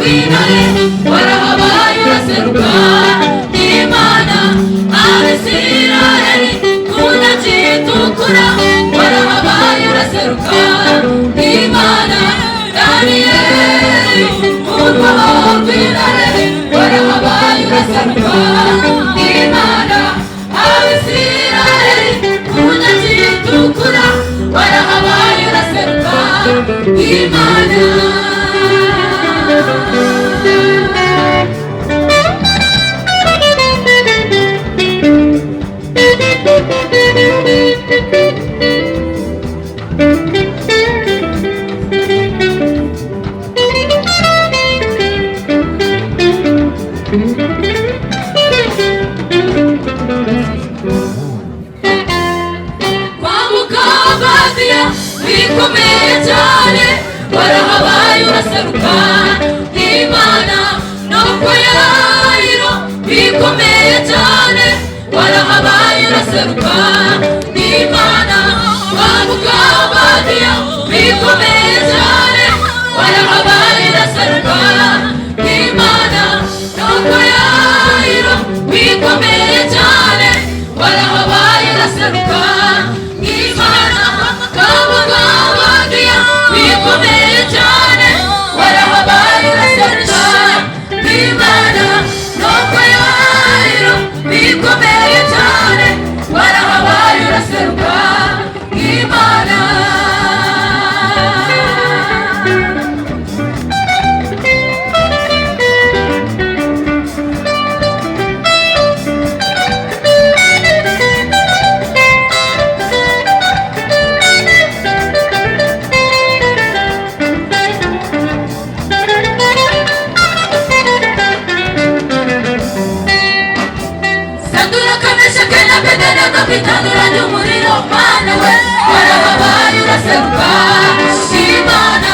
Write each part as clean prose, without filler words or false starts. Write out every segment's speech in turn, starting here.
w'intare warahabaye uraseruka Imana Abisirayeli ku nyanja itukura warahabaye uraseruka Imana Daniyeli mu rwobo rw'intare warahabaye uraseruka Imana Abisirayeli ku nyanja itukura warahabaye uraseruka Imana bikomeye cyane warahabaye uraseruka Imana no ku Yayiro bikomeye cyane warahabaye uraseruka Imana wambuka Obadiya bikomeye cyane warahabaye uraseruka Imana no ku Yayiro bikomeye cyane warahabaye uraseruka Imana bikomeye cyane warahabaye uraseruka Imana no ku Yayiro bikomeye cyane warahabaye uraseruka Imana Itanura ry'umuriro Mana we warahabaye uraseruka Imana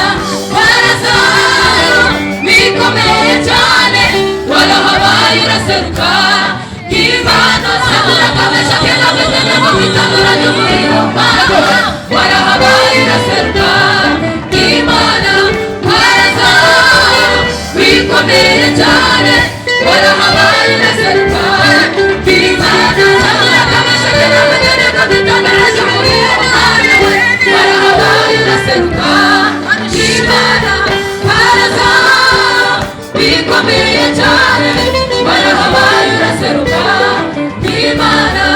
waraza bikomeye cyane warahabaye uraseruka Imana Sadura Kamesha Kena Betelemo itanura ry'umuriro Mana we warahabaye uraseruka Imana waraza bikomeye cyane warahabaye uraseruka Imana bikomeye cyane warahabaye uraseruka Imana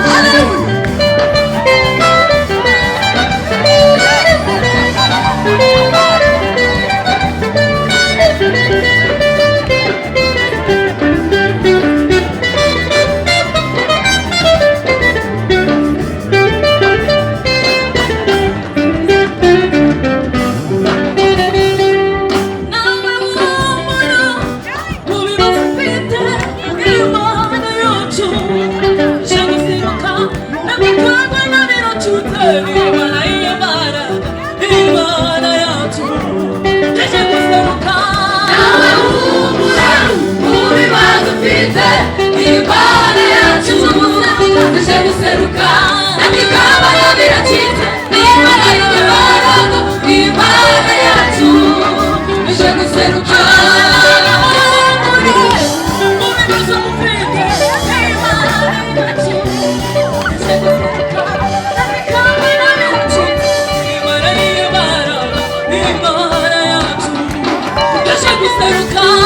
Imana